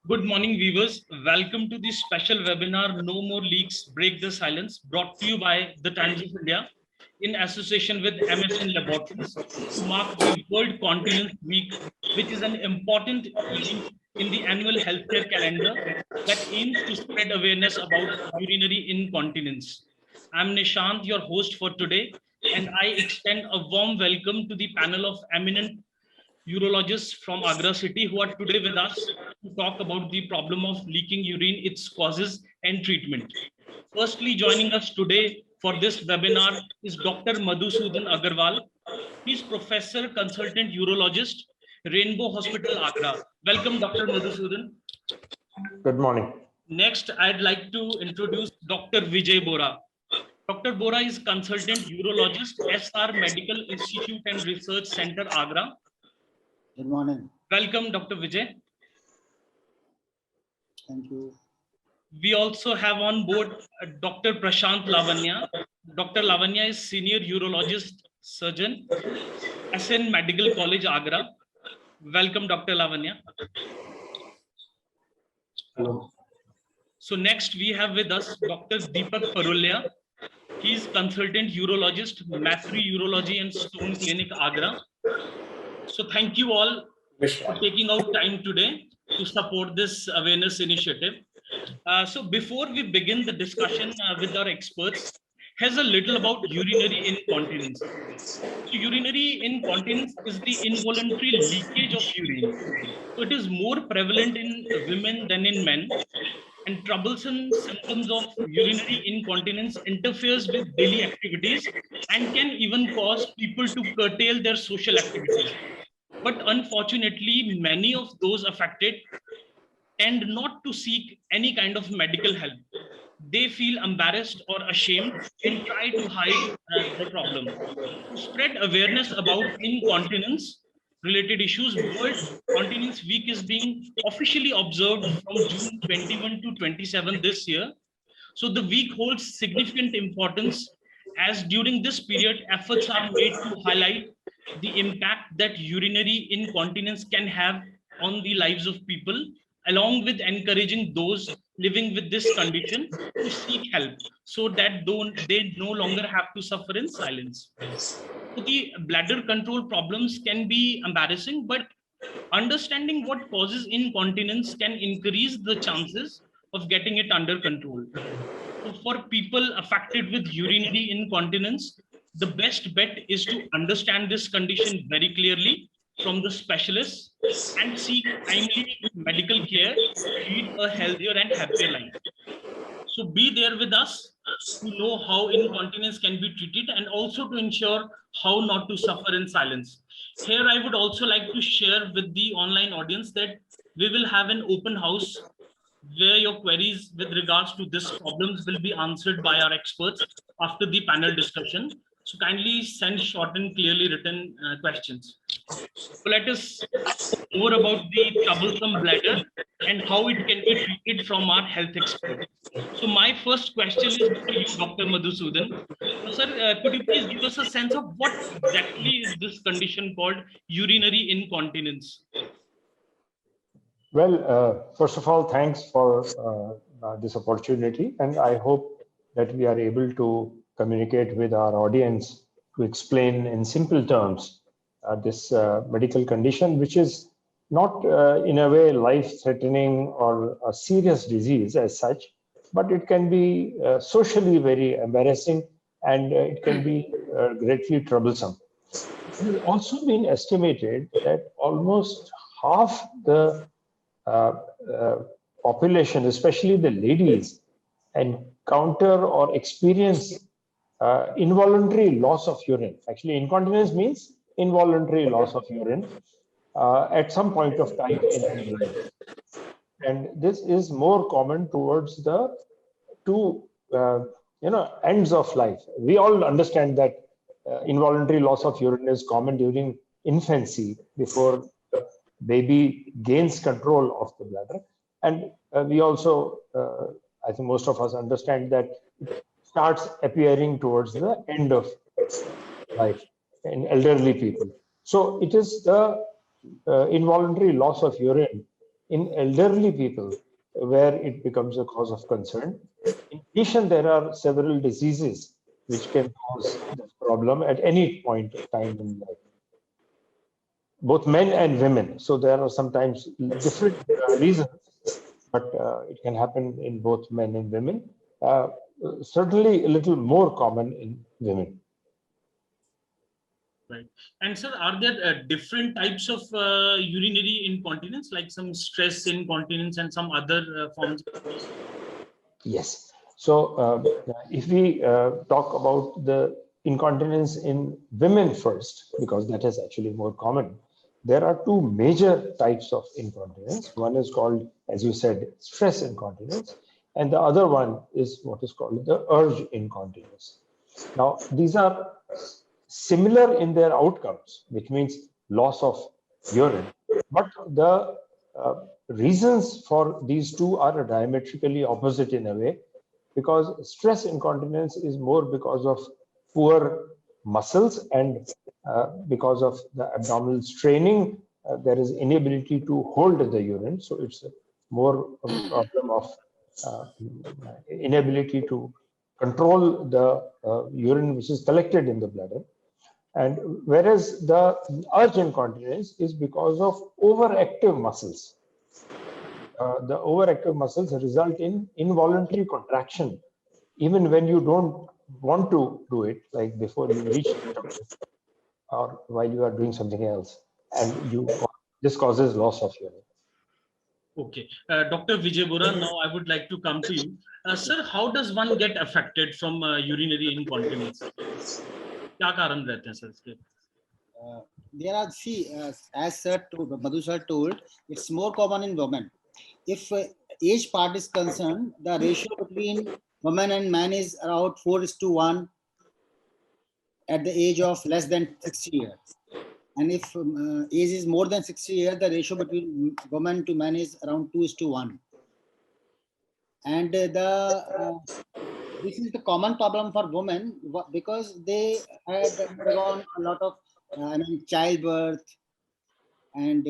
Good morning, viewers. Welcome to this special webinar, No More Leaks, Break the Silence, brought to you by The Times of India in association with MSN Laboratories to mark the World Continence Week, which is an important event in the annual healthcare calendar that aims to spread awareness about urinary incontinence. I'm Nishant, your host for today, and I extend a warm welcome to the panel of eminent urologists from Agra city who are today with us to talk about the problem of leaking urine, its causes and treatment. Firstly, joining us today for this webinar is Dr. Madhusudan Agarwal. He is Professor Consultant Urologist, Rainbow Hospital, Agra. Welcome, Dr. Madhusudan. Good morning. Next, I'd like to introduce Dr. Vijay Bora. Dr. Bora is Consultant Urologist, SR Medical Institute and Research Center, Agra. Good morning. Welcome, Dr. Vijay. Thank you. We also have on board Dr. Prashant Lavanya. Dr. Lavanya is Senior Urologist Surgeon, SN Medical College, Agra. Welcome, Dr. Lavanya. Hello. So next we have with us Dr. Deepak Parulya. He is Consultant Urologist, Mathri Urology and Stone Clinic, Agra. So thank you all for taking out time today to support this awareness initiative. So before we begin the discussion with our experts, here's a little about urinary incontinence. So urinary incontinence is the involuntary leakage of urine. So it is more prevalent in women than in men, and troublesome symptoms of urinary incontinence interferes with daily activities and can even cause people to curtail their social activities. But unfortunately, many of those affected tend not to seek any kind of medical help. They feel embarrassed or ashamed and try to hide the problem. To spread awareness about incontinence related issues, World Continence Week is being officially observed from June 21 to 27 this year. So the week holds significant importance as during this period, efforts are made to highlight the impact that urinary incontinence can have on the lives of people, along with encouraging those living with this condition to seek help so that they no longer have to suffer in silence. So the bladder control problems can be embarrassing, but understanding what causes incontinence can increase the chances of getting it under control. So for people affected with urinary incontinence, the best bet is to understand this condition very clearly from the specialist and seek timely medical care to lead a healthier and happier life. So be there with us to know how incontinence can be treated and also to ensure how not to suffer in silence. Here, I would also like to share with the online audience that we will have an open house where your queries with regards to this problems will be answered by our experts after the panel discussion. So kindly send short and clearly written questions. So let us know more about the troublesome bladder and how it can be treated from our health expert. So my first question is for you, Dr. Madhusudan. So, sir, could you please give us a sense of what exactly is this condition called urinary incontinence? Well, first of all, thanks for this opportunity, and I hope that we are able to communicate with our audience to explain in simple terms this medical condition, which is not in a way life-threatening or a serious disease as such, but it can be socially very embarrassing and it can be greatly troublesome. It has also been estimated that almost half the uh, uh, population, especially the ladies, encounter or experience involuntary loss of urine. Actually, incontinence means involuntary loss of urine at some point of time in their life. And this is more common towards the two ends of life. We all understand that involuntary loss of urine is common during infancy before the baby gains control of the bladder, and we also I think most of us understand that it starts appearing towards the end of life in elderly people. So it is the involuntary loss of urine in elderly people where it becomes a cause of concern. In addition, there are several diseases which can cause this problem at any point of time in life, both men and women. So there are sometimes different reasons, but it can happen in both men and women. Certainly a little more common in women. Right. And sir, are there different types of urinary incontinence, like some stress incontinence and some other forms? Yes. So if we talk about the incontinence in women first, because that is actually more common, there are two major types of incontinence. One is called, as you said, stress incontinence, and the other one is what is called the urge incontinence. Now, these are similar in their outcomes, which means loss of urine, but the reasons for these two are diametrically opposite in a way, because stress incontinence is more because of poor muscles and because of the abdominal straining, there is inability to hold the urine. So it's more a problem of inability to control the urine which is collected in the bladder. And whereas the urge incontinence is because of overactive muscles. The overactive muscles result in involuntary contraction, even when you don't want to do it, like before you reach the toilet or while you are doing something else, and this causes loss of urine. Okay. Dr. Vijay Bora, now I would like to come to you. Sir, how does one get affected from urinary incontinence? क्या कारण रहते हैं sir इसके? There are, see, as sir Madhu sir told, it's more common in women. If age part is concerned, the ratio between woman and man is around 4:1 at the age of less than 60 years. And if age is more than 60 years, the ratio between woman to man is around 2:1. And this is the common problem for women because they have undergone a lot of childbirth, and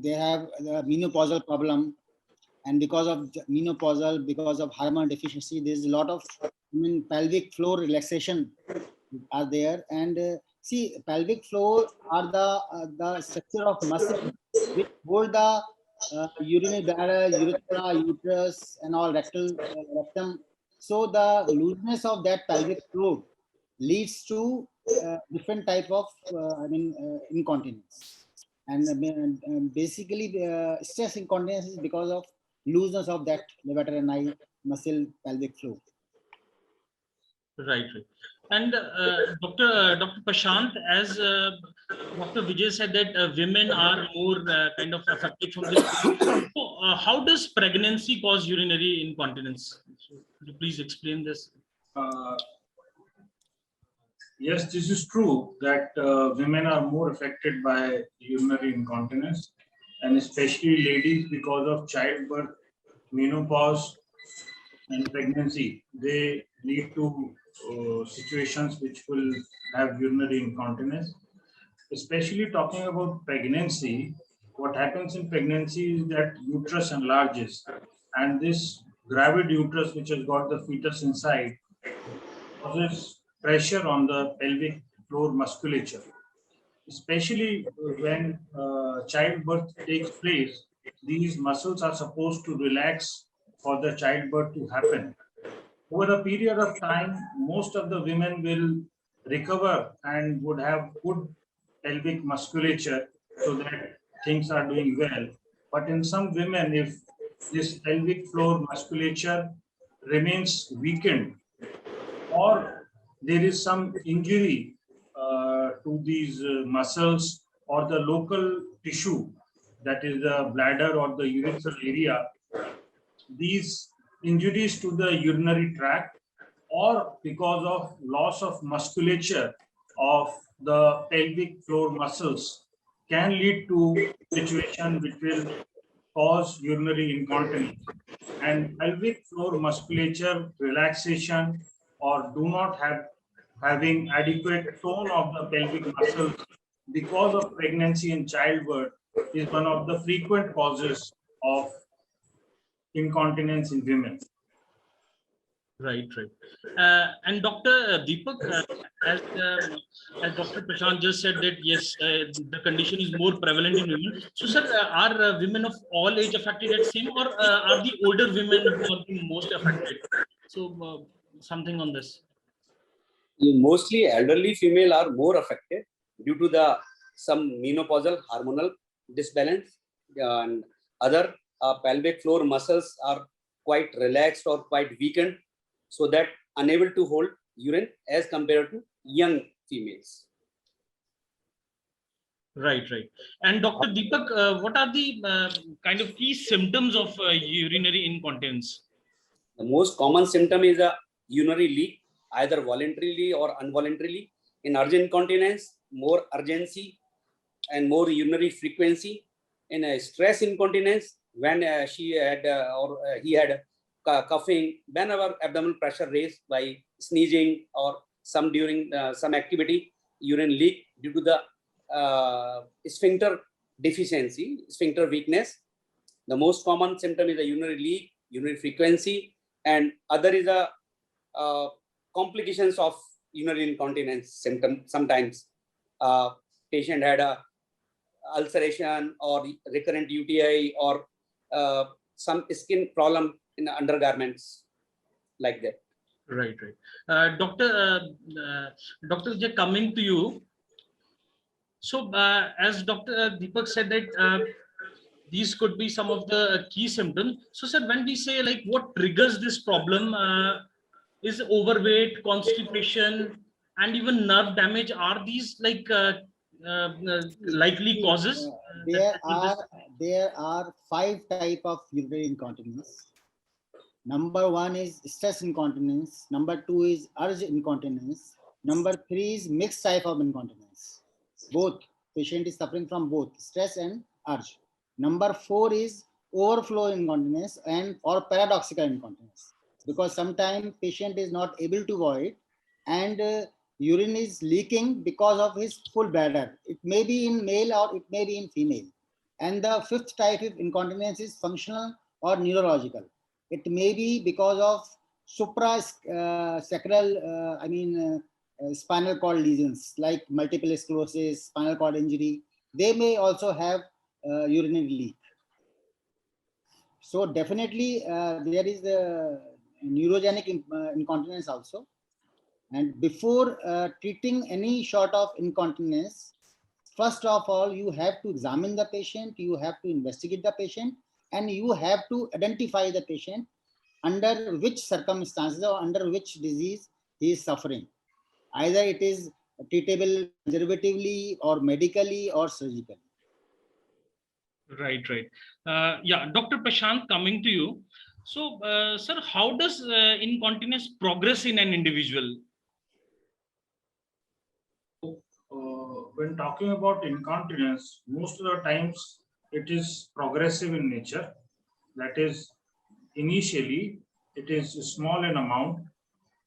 they have the menopausal problem, and because of menopausal, because of hormone deficiency, there's a lot of pelvic floor relaxation are there. And see, pelvic floor are the structure of muscle which hold the urinary bladder, urethra, uterus, and all rectum. So the looseness of that pelvic floor leads to different type of incontinence. And basically, stress incontinence is because of looseness of that levator ani muscle pelvic floor. Right. And Dr. Prashant, as Dr. Vijay said that women are more kind of affected from this. So, how does pregnancy cause urinary incontinence? Could you please explain this? Yes, this is true that women are more affected by urinary incontinence, and especially ladies, because of childbirth, menopause, and pregnancy. They lead to situations which will have urinary incontinence. Especially talking about pregnancy, what happens in pregnancy is that uterus enlarges, and this gravid uterus, which has got the fetus inside, causes pressure on the pelvic floor musculature. Especially when childbirth takes place, these muscles are supposed to relax for the childbirth to happen. Over a period of time, most of the women will recover and would have good pelvic musculature so that things are doing well. But in some women, if this pelvic floor musculature remains weakened, or there is some injury to these muscles or the local tissue, that is the bladder or the urethral area, these injuries to the urinary tract, or because of loss of musculature of the pelvic floor muscles, can lead to situation which will cause urinary incontinence. And pelvic floor musculature relaxation or do not having adequate tone of the pelvic muscles because of pregnancy and childbirth is one of the frequent causes of incontinence in women. Right. And Dr. Deepak, as Dr. Prashant just said that yes, the condition is more prevalent in women. So, sir, are women of all age affected at same, or are the older women who are the most affected? So, something on this. Mostly elderly female are more affected due to some menopausal hormonal disbalance, and other pelvic floor muscles are quite relaxed or quite weakened, so that unable to hold urine as compared to young females. Right. And Dr. Deepak, what are the kind of key symptoms of urinary incontinence? The most common symptom is a urinary leak, either voluntarily or involuntarily. In urgent incontinence, more urgency and more urinary frequency. In a stress incontinence, when he had coughing, whenever abdominal pressure raised by sneezing or some during some activity, urine leak due to the sphincter deficiency, sphincter weakness. The most common symptom is a urinary leak, urinary frequency, and other is a complications of urinary incontinence symptom. Sometimes patient had a ulceration or recurrent UTI or some skin problem in the undergarments, like that. Right. Doctor Vijay, coming to you. So, as Dr. Deepak said that these could be some of the key symptoms. So, sir, when we say like what triggers this problem, is overweight, constipation, and even nerve damage. Are these like likely causes? There are 5 types of urinary incontinence. Number 1 is stress incontinence. Number 2 is urge incontinence. Number 3 is mixed type of incontinence. Both patient is suffering from both stress and urge. Number 4 is overflow incontinence or paradoxical incontinence, because sometimes patient is not able to void and urine is leaking because of his full bladder. It may be in male or it may be in female. And the 5th type of incontinence is functional or neurological. It may be because of suprasacral, spinal cord lesions like multiple sclerosis, spinal cord injury. They may also have urinary leak. So definitely there is the neurogenic incontinence also. And before treating any sort of incontinence, first of all, you have to examine the patient, you have to investigate the patient, and you have to identify the patient under which circumstances or under which disease he is suffering. Either it is treatable conservatively or medically or surgically. Right. Yeah, Dr. Prashant, coming to you. So, sir, how does incontinence progress in an individual? When talking about incontinence, most of the times it is progressive in nature. That is, initially it is small in amount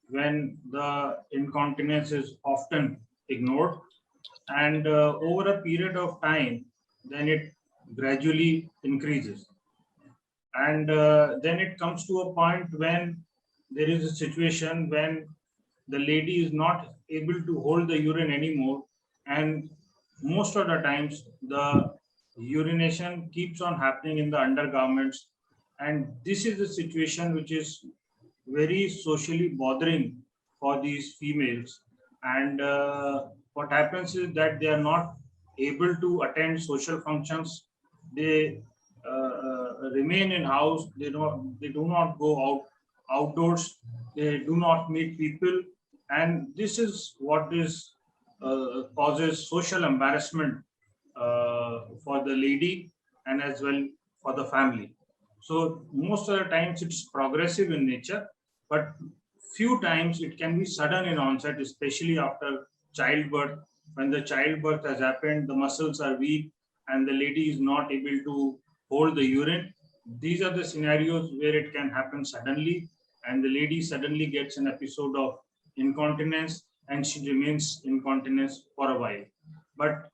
when the incontinence is often ignored, and over a period of time, then it gradually increases. And then it comes to a point when there is a situation when the lady is not able to hold the urine anymore, and most of the times the urination keeps on happening in the undergarments, and this is a situation which is very socially bothering for these females. And what happens is that they are not able to attend social functions. They remain in house. They do not go outdoors. They do not meet people, and this is what is causes social embarrassment for the lady and as well for the family. So most of the times it's progressive in nature, but few times it can be sudden in onset, especially after childbirth. When the childbirth has happened, the muscles are weak and the lady is not able to hold the urine. These are the scenarios where it can happen suddenly, and the lady suddenly gets an episode of incontinence and she remains incontinence for a while. But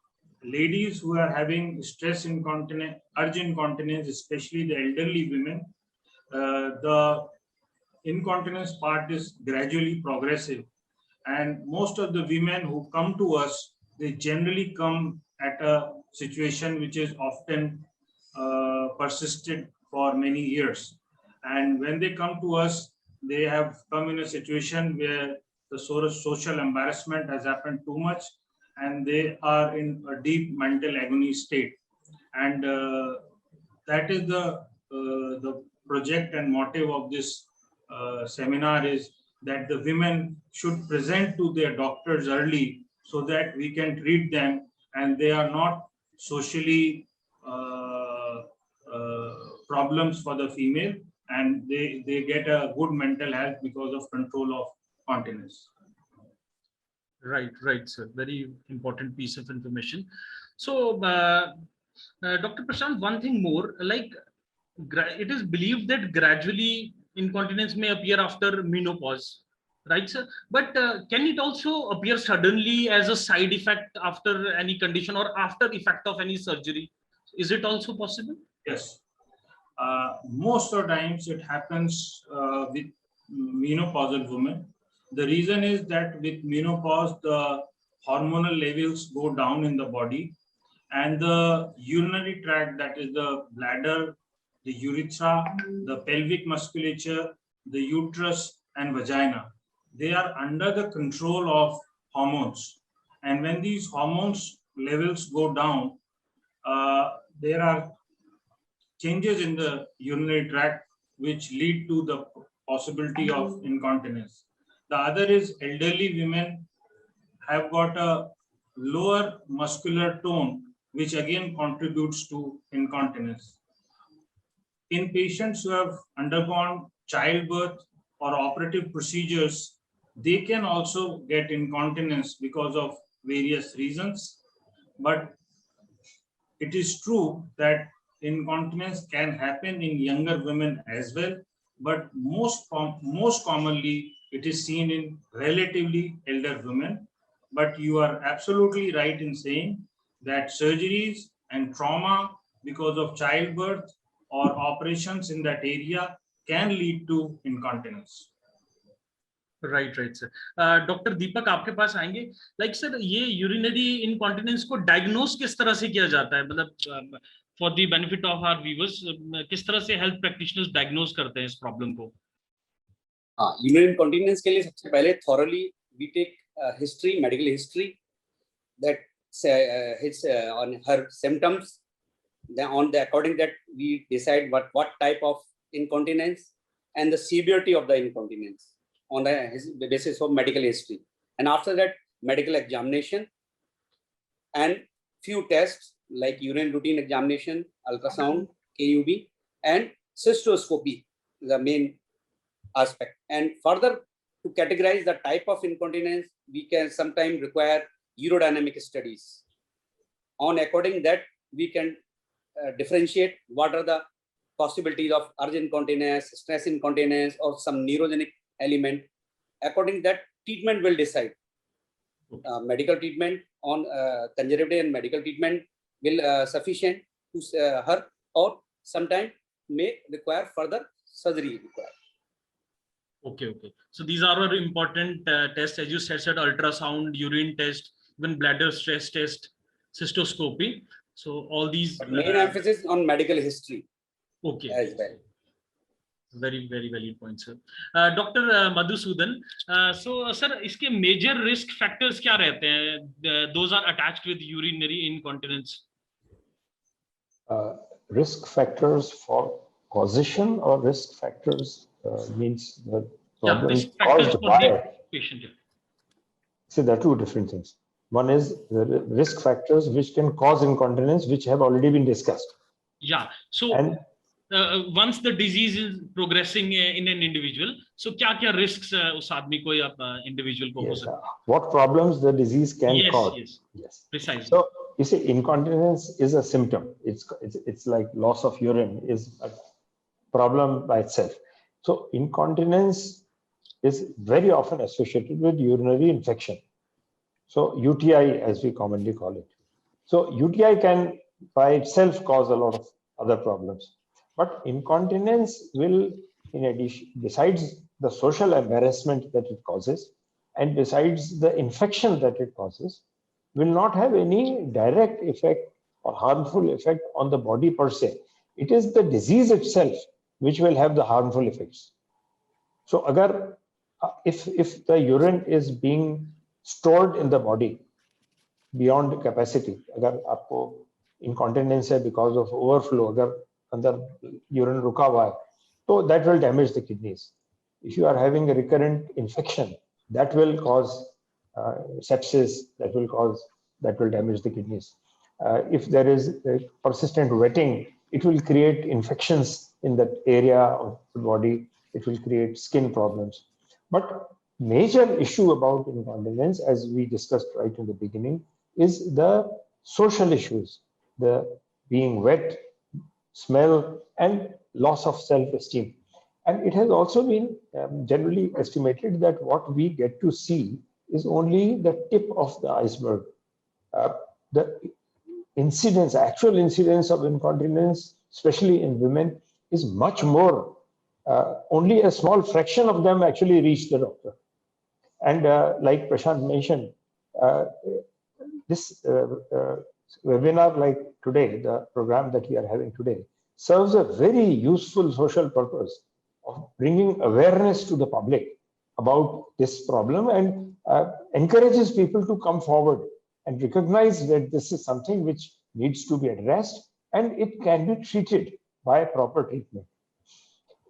ladies who are having stress incontinence, urge incontinence, especially the elderly women, the incontinence part is gradually progressive. And most of the women who come to us, they generally come at a situation which is often persisted for many years. And when they come to us, they have come in a situation where the sort of social embarrassment has happened too much, and they are in a deep mental agony state. And that is the project and motive of this seminar, is that the women should present to their doctors early so that we can treat them and they are not socially problems for the female, and they get a good mental health because of control of continence. Right, sir. Very important piece of information. So, Dr. Prashant, one thing more, like it is believed that gradually incontinence may appear after menopause, right, sir? But can it also appear suddenly as a side effect after any condition or after effect of any surgery? Is it also possible? Yes. Most of the times it happens with menopausal women. The reason is that with menopause, the hormonal levels go down in the body, and the urinary tract, that is the bladder, the urethra, the pelvic musculature, the uterus and vagina, they are under the control of hormones. And when these hormones levels go down, there are changes in the urinary tract which lead to the possibility of incontinence. The other is elderly women have got a lower muscular tone, which again contributes to incontinence. In patients who have undergone childbirth or operative procedures, they can also get incontinence because of various reasons. But it is true that incontinence can happen in younger women as well, but most commonly it is seen in relatively elder women. But you are absolutely right in saying that surgeries and trauma because of childbirth or operations in that area can lead to incontinence. Right sir. Doctor Deepak आपके पास आएंगे. Like sir, ये urinary incontinence को diagnose किस तरह से किया जाता है, मतलब for the benefit of our viewers, किस तरह से हेल्थ प्रैक्टिशनर्स डायग्नोस करते हैं इस प्रॉब्लम को? हाँ, यूरिनरी इनकॉन्टिनेंस के लिए सबसे पहले thoroughly we take history, medical history, that his on her symptoms. Then on the according that we decide what type of incontinence and the severity of the incontinence on the basis of medical history. And after that, medical examination and few tests like urine routine examination, ultrasound, KUB, and cystoscopy, the main aspect. And further, to categorize the type of incontinence, we can sometimes require urodynamic studies. On according that, we can differentiate what are the possibilities of urge incontinence, stress incontinence, or some neurogenic element. According that, treatment will decide. Medical treatment on conservative and medical treatment will sufficient to her, or sometime may require further surgery required. Okay. So these are our important tests, as you said, ultrasound, urine test, even bladder stress test, cystoscopy. So all these. But main emphasis on medical history. Okay. As well. Very valid point, sir. Dr. Madhusudan, so sir, इसके major risk factors क्या रहते हैं? Those are attached with urinary incontinence. Risk factors for causation or risk factors means the problem risk factors caused for by the patient. See, there are two different things. One is the risk factors which can cause incontinence, which have already been discussed. Yeah. So once the disease is progressing in an individual, so क्या risks उस आदमी को या individual को हो सकते हैं? What problems the disease can cause? Yes. Precisely. So you see, incontinence is a symptom. It's like loss of urine is a problem by itself. So incontinence is very often associated with urinary infection. So UTI, as we commonly call it. So UTI can by itself cause a lot of other problems. But incontinence will, in addition, besides the social embarrassment that it causes, and besides the infection that it causes, will not have any direct effect or harmful effect on the body per se. It is the disease itself which will have the harmful effects. So if the urine is being stored in the body beyond capacity, अगर आपको incontinence है because of overflow, अगर अंदर urine रुका हुआ है, so that will damage the kidneys. If you are having a recurrent infection, that will cause sepsis, that will damage the kidneys. If there is persistent wetting, it will create infections in that area of the body. It will create skin problems. But major issue about incontinence, as we discussed right in the beginning, is the social issues, the being wet, smell, and loss of self-esteem. And it has also been generally estimated that what we get to see is only the tip of the iceberg. The incidence, actual incidence of incontinence, especially in women, is much more. Only a small fraction of them actually reach the doctor. And like Prashant mentioned, this webinar like today, the program that we are having today, serves a very useful social purpose of bringing awareness to the public about this problem and encourages people to come forward and recognize that this is something which needs to be addressed and it can be treated by proper treatment.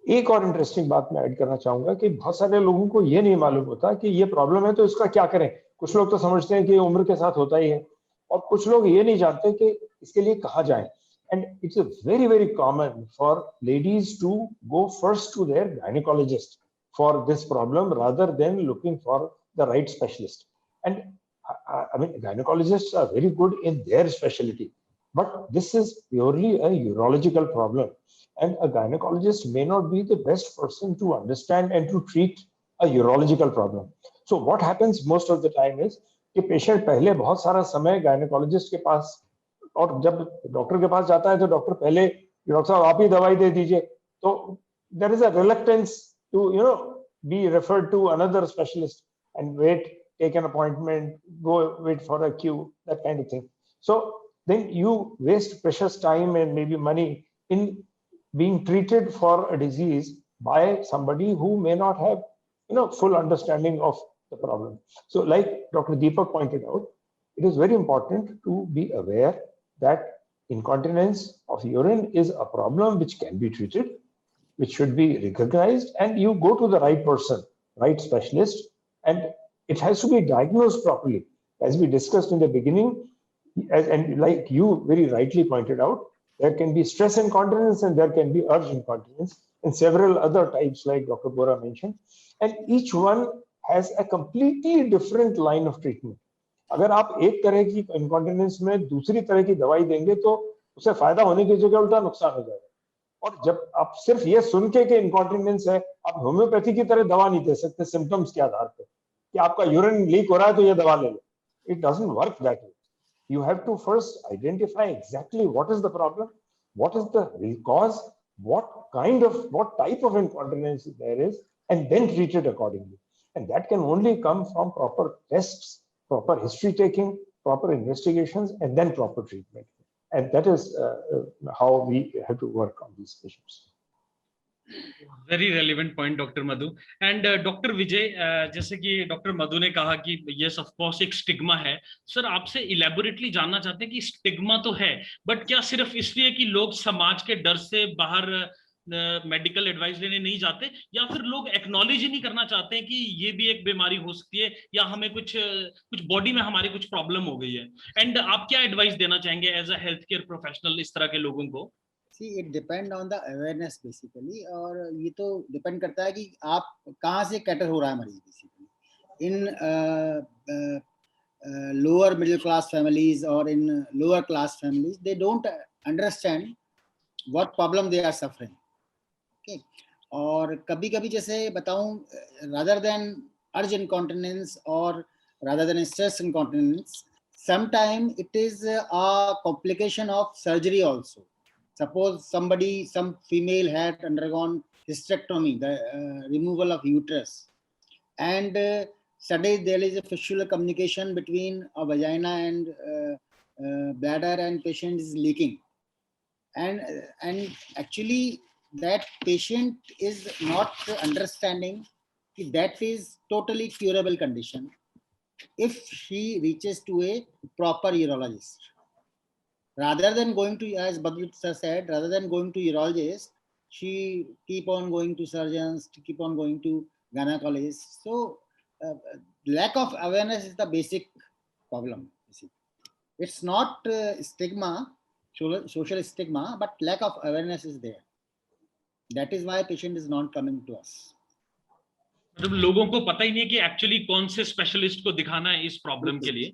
एक और interesting बात मैं add करना चाहूंगा कि बहुत सारे लोगों को ये नहीं मालूम होता कि ये प्रॉब्लम है तो इसका क्या करें. कुछ लोग तो समझते हैं कि ये उम्र के साथ होता ही है और कुछ लोग ये नहीं जानते कि इसके लिए कहाँ जाएं. And it's a very common for ladies to go first to their gynecologist for this problem rather than looking for the right specialist. And I mean, gynecologists are very good in their specialty, but this is purely a urological problem. And a gynecologist may not be the best person to understand and to treat a urological problem. So what happens most of the time is कि patient पहले बहुत सारा समय gynecologist के पास, और जब doctor के पास जाता है तो डॉक्टर पहले डॉक्टर साहब आप ही दवाई दे दीजिए, तो there is a reluctance to be referred to another specialist and wait, take an appointment, go wait for a queue, that kind of thing. So then you waste precious time and maybe money in being treated for a disease by somebody who may not have full understanding of the problem. So like Dr. Deepak pointed out, it is very important to be aware that incontinence of urine is a problem which can be treated, which should be recognized, and you go to the right person, right specialist, and it has to be diagnosed properly. As we discussed in the beginning, and like you very rightly pointed out, there can be stress incontinence and there can be urge incontinence and several other types like Dr. Bora mentioned, and each one has a completely different line of treatment. अगर आप एक तरह की incontinence में दूसरी तरह की दवाई देंगे तो उससे फायदा होने की जगह उल्टा नुकसान हो जाएगा. और जब आप सिर्फ ये सुन के कि incontinence है, आप होम्योपैथी की तरह दवा नहीं दे सकते symptoms के आधार पे कि आपका यूरिन लीक हो रहा है तो ये दवा ले लो. It doesn't work that way. You have to first identify exactly what is the problem, what is the cause, what type of incontinence there is, and then treat it accordingly. And that can only come from proper tests, proper history taking, proper investigations, and then proper treatment. And that is how we have to work on these patients. Very relevant point, Dr. Madhu. And Dr. Vijay, जैसे कि Dr. Madhu ने कहा कि yes, of course, एक stigma है. Sir आपसे elaborately जानना चाहते हैं कि स्टिग्मा तो है, बट क्या सिर्फ इसलिए कि लोग समाज के डर से बाहर मेडिकल एडवाइस लेने नहीं जाते, या फिर लोग एक्नॉलेज ही नहीं करना चाहते हैं कि ये भी एक बीमारी हो सकती है या हमें कुछ बॉडी में हमारी कुछ प्रॉब्लम हो गई है? एंड आप क्या एडवाइस देना चाहेंगे as a health care professional इस तरह के लोगों को? See, it depend on the awareness basically, और ये तो डिपेंड करता है कि आप कहाँ से कैटर हो रहा है मरीज basically. In lower middle class families or in lower class families, they don't understand what problem they are suffering. Okay, और कभी-कभी जैसे बताऊं, rather than urge incontinence or rather than stress incontinence, Sometimes it is a complication of surgery also. Suppose some female had undergone hysterectomy, the removal of uterus, and suddenly there is a fistula communication between a vagina and bladder, and patient is leaking. And actually that patient is not understanding that is totally curable condition if she reaches to a proper urologist. Rather than going to, as Badut sir said, rather than going to urologist, she keep on going to surgeons, to keep on going to gynecologists. So lack of awareness is the basic problem. You see. It's not stigma, social stigma, but lack of awareness is there. That is why patient is not coming to us. मतलब लोगों को पता ही नहीं है कि actually कौन से specialist को दिखाना है इस प्रॉब्लम के लिए.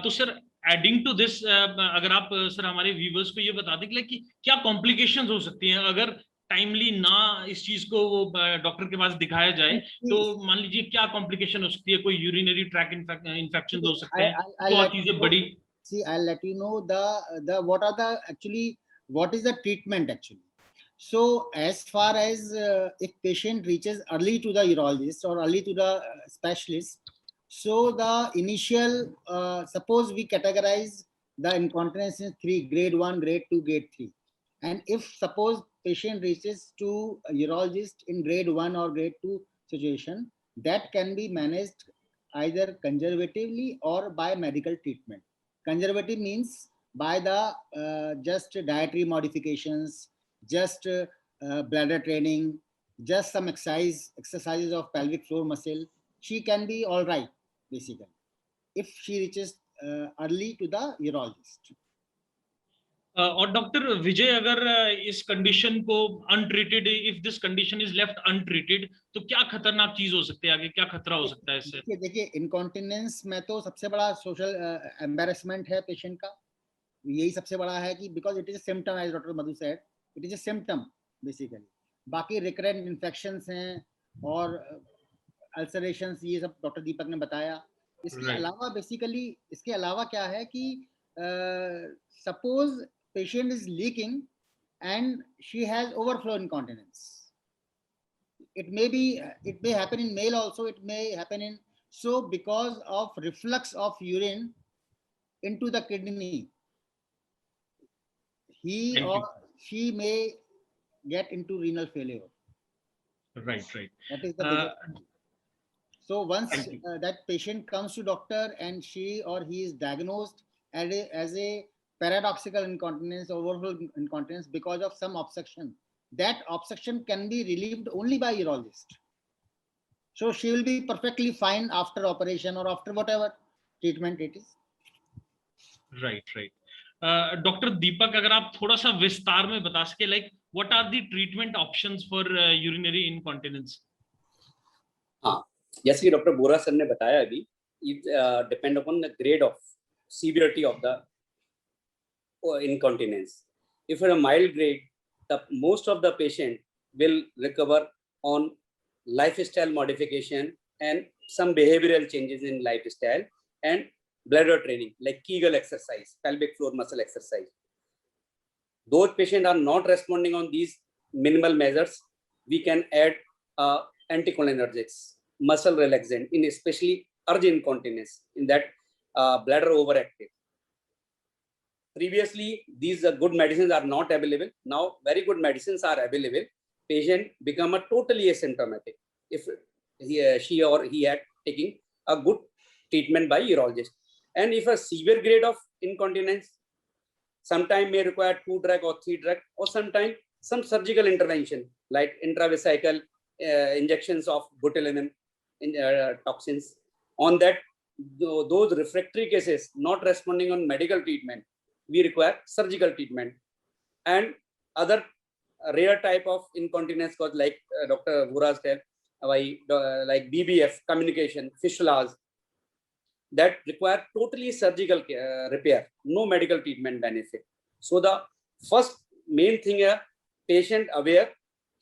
तो सर एडिंग टू दिस, अगर आप सर हमारे व्यूवर्स को ये बता दें कि क्या कॉम्प्लिकेशंस हो सकती हैं अगर टाइमली ना इस चीज को वो डॉक्टर के पास दिखाया जाए, तो मान लीजिए क्या कॉम्प्लिकेशन हो सकती है, कोई यूरिनरी ट्रैक इन्फेक्शन हो सकते हैं, तो चीजें बड़ी. See, I'll let you know what is the treatment actually. So as far as if patient reaches early to the urologist or early to the specialist, so the initial, suppose we categorize the incontinence in 3, grade 1, grade 2, grade 3. And if suppose patient reaches to a urologist in grade 1 or grade 2 situation, that can be managed either conservatively or by medical treatment. Conservative means by the just dietary modifications, just bladder training, just some exercises of pelvic floor muscle. She can be all right, basically, if she reaches early to the urologist. और doctor विजय, अगर इस condition को untreated, if this condition is left untreated, तो क्या खतरनाक चीज हो सकती है, आगे क्या खतरा हो सकता है इससे? देखिए इनकॉन्टिनेंस में तो सबसे बड़ा सोशल एम्बैरेसमेंट है पेशेंट का. यही सबसे बड़ा है कि because it is a symptom, as doctor Madhu said, it is a symptom basically. बाकी रिकरेंट इन्फेक्शंस हैं और अल्सरेशंस, ये सब डॉक्टर दीपक ने बताया. इसके अलावा बेसिकली इसके अलावा क्या है कि suppose patient is leaking and she has overflow incontinence. It may happen in male also, it may happen in, so because of reflux of urine into the kidney, he or she may get into renal failure. Right. That is the so once that patient comes to doctor and she or he is diagnosed as a paradoxical incontinence, overflow incontinence because of some obstruction, that obstruction can be relieved only by urologist. So she will be perfectly fine after operation or after whatever treatment it is. Right. Doctor Deepak, अगर आप थोड़ा सा विस्तार में बता सके, like what are the treatment options for urinary incontinence? हाँ, जैसे कि डॉक्टर बोरा सर ने बताया अभी, it depend upon the grade of severity of the incontinence. If in a mild grade, most of the patient will recover on lifestyle modification and some behavioral changes in lifestyle and bladder training like Kegel exercise, pelvic floor muscle exercise. Those patients are not responding on these minimal measures, we can add anticholinergics, muscle relaxant, in especially urge incontinence, in that bladder overactive. Previously, these good medicines are not available. Now, very good medicines are available. Patient become a totally asymptomatic if she or he had taken a good treatment by urologist. And if a severe grade of incontinence, sometime may require 2 drug or 3 drug, or sometime some surgical intervention like intravesical injections of botulinum toxins. On that, those refractory cases not responding on medical treatment, we require surgical treatment. And other rare type of incontinence cause like Dr. Vora said, like BBF, communication, fistulas, that require totally surgical repair, no medical treatment benefit. So the first main thing is patient aware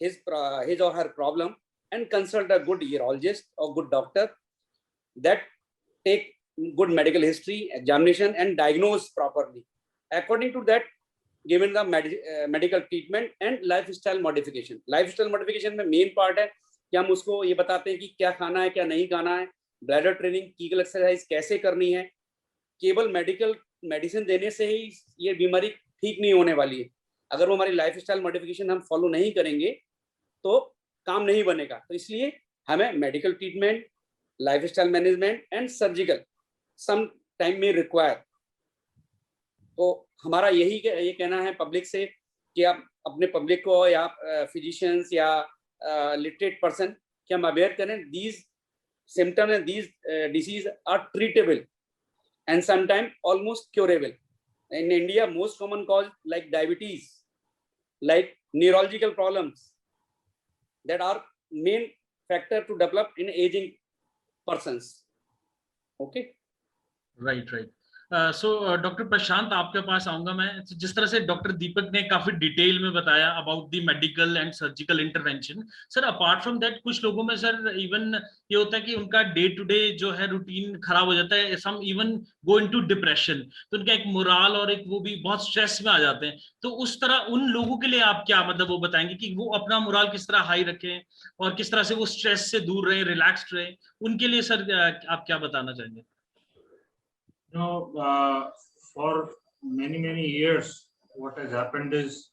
his or her problem and consult a good urologist or good doctor that take good medical history, examination, and diagnose properly. According to that, given the medical treatment and lifestyle modification. Lifestyle modification में main part है कि हम उसको ये बताते हैं कि क्या खाना है, क्या नहीं खाना है, ब्लैडर ट्रेनिंग, कीगल एक्सरसाइज कैसे करनी है. केवल मेडिकल मेडिसिन देने से ही ये बीमारी ठीक नहीं होने वाली है. अगर वो हमारी लाइफस्टाइल मॉडिफिकेशन हम फॉलो नहीं करेंगे तो काम नहीं बनेगा. तो इसलिए हमें medical treatment, lifestyle management and surgical some time में रिक्वायर. तो हमारा यही ये कहना है पब्लिक से कि आप अपने पब्लिक को या फिजिशियंस या लिटरेट पर्सन कि हम अवेयर करें these symptom and these disease are treatable and sometimes almost curable. In India, most common cause like diabetes, like neurological problems, that are main factor to develop in aging persons. Okay. Right. So doctor Prashant आपके पास आऊंगा मैं. जिस तरह से doctor दीपक ने काफी detail में बताया about the medical and surgical intervention, sir apart from that कुछ लोगों में सर इवन ये होता है कि उनका डे टू डे जो है रूटीन खराब हो जाता है, सम इवन गो इनटू डिप्रेशन, तो उनका एक मोरल और एक वो भी बहुत स्ट्रेस में आ जाते हैं. तो उस तरह उन लोगों के लिए आप क्या मतलब वो बताएंगे कि वो अपना मोरल किस तरह हाई रखें और किस तरह से वो स्ट्रेस से दूर रहे, रिलैक्स्ड रहे, उनके लिए सर आप क्या बताना चाहेंगे? For many years, what has happened is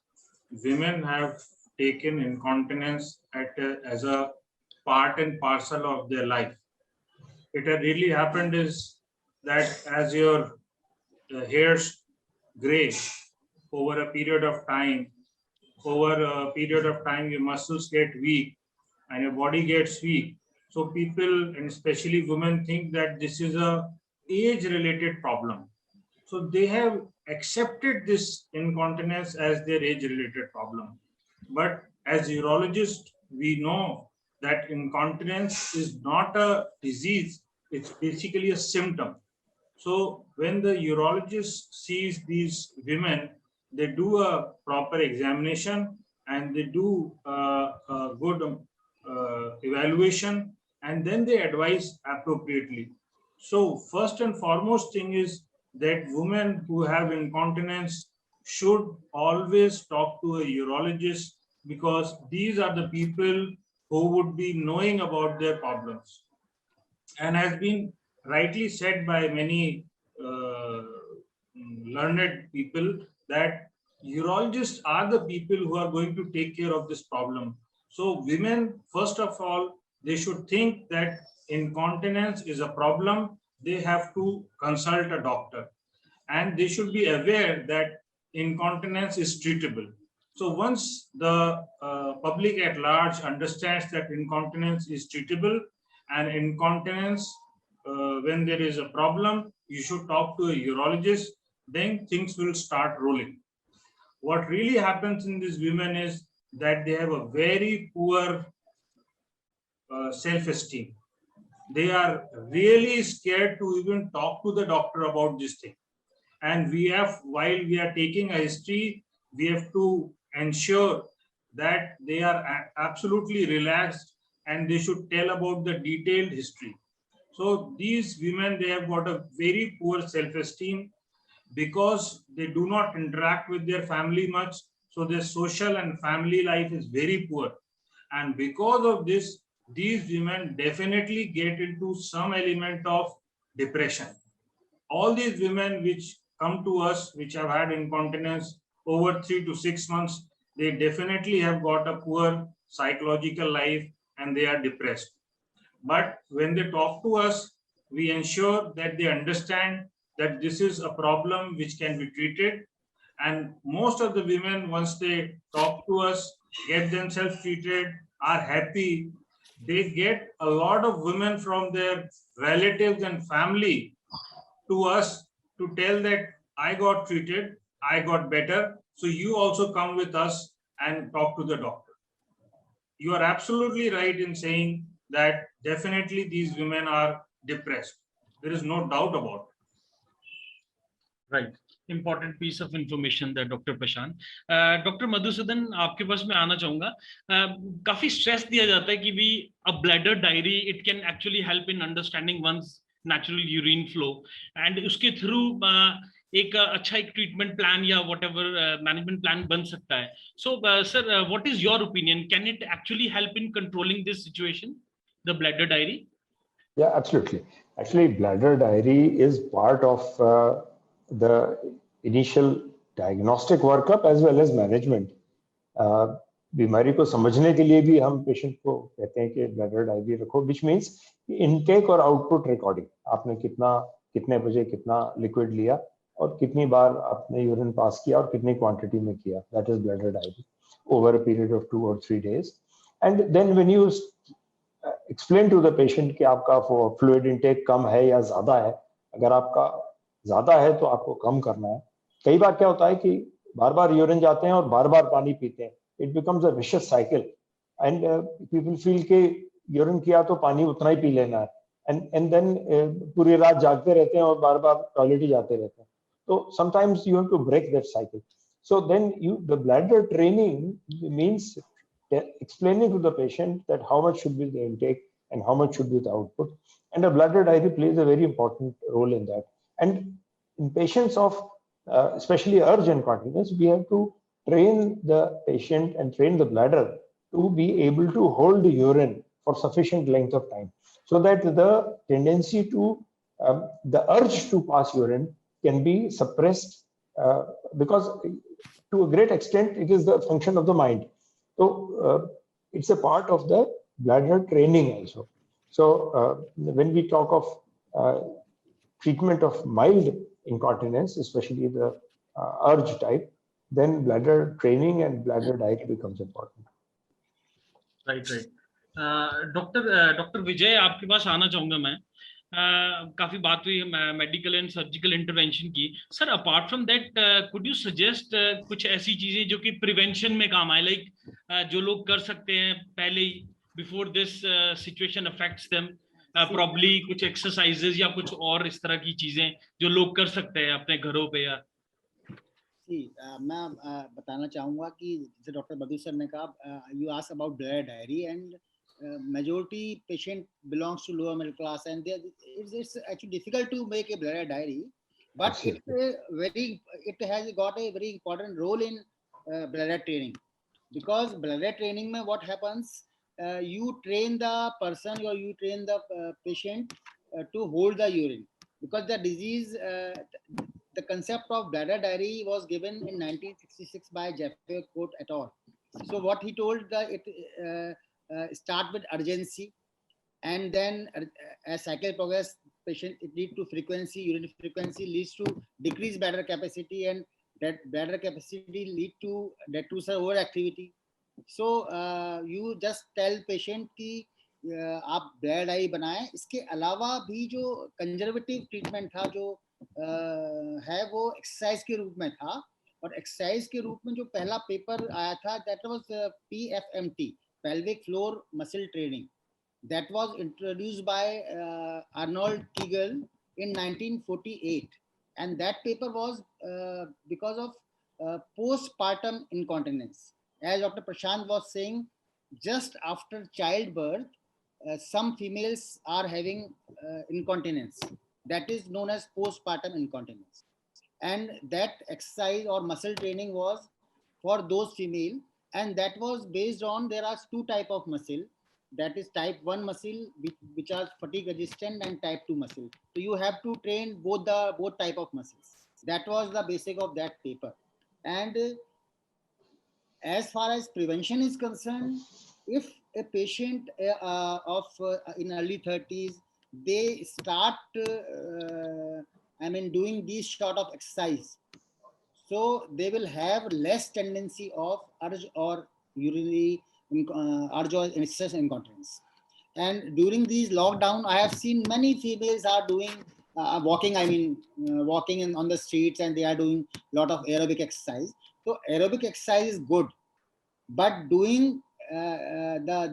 women have taken incontinence as a part and parcel of their life. It has really happened is that as your hairs gray over a period of time, your muscles get weak and your body gets weak. So people, and especially women, think that this is a age-related problem. So they have accepted this incontinence as their age-related problem. But as urologists, we know that incontinence is not a disease, it's basically a symptom. So when the urologist sees these women, they do a proper examination and they do a good evaluation, and then they advise appropriately. So first and foremost thing is that women who have incontinence should always talk to a urologist, because these are the people who would be knowing about their problems. And has been rightly said by many learned people that urologists are the people who are going to take care of this problem. So women, first of all, they should think that incontinence is a problem. They have to consult a doctor, and they should be aware that incontinence is treatable. So once the public at large understands that incontinence is treatable, and incontinence, when there is a problem, you should talk to a urologist, then things will start rolling. What really happens in these women is that they have a very poor self-esteem. They are really scared to even talk to the doctor about this thing. And we have, while we are taking a history, we have to ensure that they are absolutely relaxed and they should tell about the detailed history. So these women, they have got a very poor self-esteem because they do not interact with their family much. So their social and family life is very poor. And because of this, these women definitely get into some element of depression. All these women which come to us, which have had incontinence over 3 to 6 months, they definitely have got a poor psychological life and they are depressed. But when they talk to us, we ensure that they understand that this is a problem which can be treated. And most of the women, once they talk to us, get themselves treated, are happy. They get a lot of women from their relatives and family to us to tell that I got treated, I got better, so you also come with us and talk to the doctor. You are absolutely right in saying that definitely these women are depressed. There is no doubt about it. Right. Important piece of information that Dr. Prashant. Dr. Madhusudan, आपके पास मैं आना चाहूँगा. काफी stress दिया जाता है कि a bladder diary, it can actually help in understanding one's natural urine flow, and उसके through एक अच्छा एक treatment plan या whatever management plan बन सकता है. So sir, what is your opinion? Can it actually help in controlling this situation, the bladder diary? Yeah, absolutely. Actually, bladder diary is part of the initial diagnostic workup as well as management. बीमारी को समझने के लिए भी हम patient को कहते हैं कि ब्लैडर डायरी रखो, विच मीन्स इनटेक और आउटपुट रिकॉर्डिंग. आपने कितने बजे कितना लिक्विड लिया और कितनी बार आपने यूरिन पास किया और कितनी क्वांटिटी में किया. That is bladder diary over a period of 2 or 3 days. And then when you explain to the patient कि आपका फ्लूइड इनटेक कम है या ज्यादा है, अगर आपका ज्यादा है तो आपको कम करना है. कई बार क्या होता है कि बार बार यूरिन जाते हैं और बार बार पानी पीते हैं. It becomes a vicious cycle, and people feel कि यूरिन किया तो पानी उतना ही पी लेना है, and then पूरी रात जागते रहते हैं और बार बार टॉयलेट ही जाते रहते हैं. तो sometimes you have to break that cycle. So then the bladder training means explaining to the patient that how much should be the intake and how much should be the output, and a bladder diary plays a very important role in that. And in patients of especially urge incontinence, we have to train the patient and train the bladder to be able to hold the urine for sufficient length of time, so that the tendency to the urge to pass urine can be suppressed, because to a great extent it is the function of the mind. So it's a part of the bladder training also. So when we talk of treatment of mild incontinence, especially the urge type, then bladder training and bladder diet becomes important. Right. Doctor Vijay, आपके पास आना चाहूंगा मैं. काफी बात हुई medical and surgical intervention की. Sir, apart from that, could you suggest कुछ ऐसी चीजें जो कि प्रिवेंशन में काम आए, लाइक जो लोग कर सकते हैं पहले ही, before this situation affects them, probably कुछ एक्सरसाइजेज या कुछ और इस तरह की चीजें जो लोग कर सकते हैं अपने घरों पे? या मैं बताना चाहूँगा कि जैसे डॉक्टर बदू सर ने कहा, you ask about bladder diary, and majority patient belongs to lower middle class, and it's actually difficult to make a bladder diary, but it has got a very important role in bladder training, because bladder training mein what happens, you train the person or you train the patient to hold the urine, because the disease, the concept of bladder diary was given in 1966 by Jeffrey Coate et al. So what he told, that it start with urgency, and then as cycle progress, patient it lead to frequency, urine frequency leads to decreased bladder capacity, and that bladder capacity lead to detrusor overactivity. So you just tell patient कि आप bladder diary बनाएं. इसके अलावा भी जो conservative treatment था जो है वो एक्सरसाइज के रूप में था, और एक्सरसाइज के रूप में जो पहला पेपर आया था, that was PFMT, pelvic floor muscle training, that was introduced by Arnold Kegel in 1948, and that paper was because of postpartum incontinence. As Dr. Prashant was saying, just after childbirth, some females are having incontinence, that is known as postpartum incontinence, and that exercise or muscle training was for those female, and that was based on, there are two type of muscle, that is type 1 muscle which are fatigue resistant, and type 2 muscle. So you have to train both type of muscles. That was the basic of that paper. And as far as prevention is concerned, if a patient in early 30s, they start doing these sort of exercise, so they will have less tendency of urge or urinary urge or excess incontinence. And during these lockdown, I have seen many females are doing walking, walking on the streets, and they are doing a lot of aerobic exercise. So aerobic exercise is good, but doing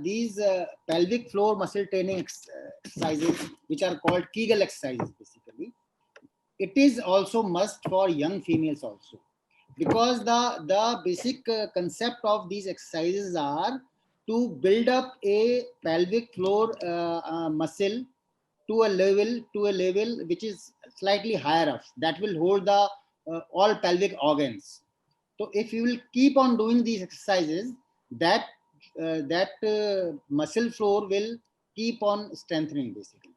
these pelvic floor muscle training exercises, which are called Kegel exercises basically, it is also must for young females also, because the basic concept of these exercises are to build up a pelvic floor muscle to a level which is slightly higher up. That will hold the all pelvic organs. So if you will keep on doing these exercises, that muscle floor will keep on strengthening basically,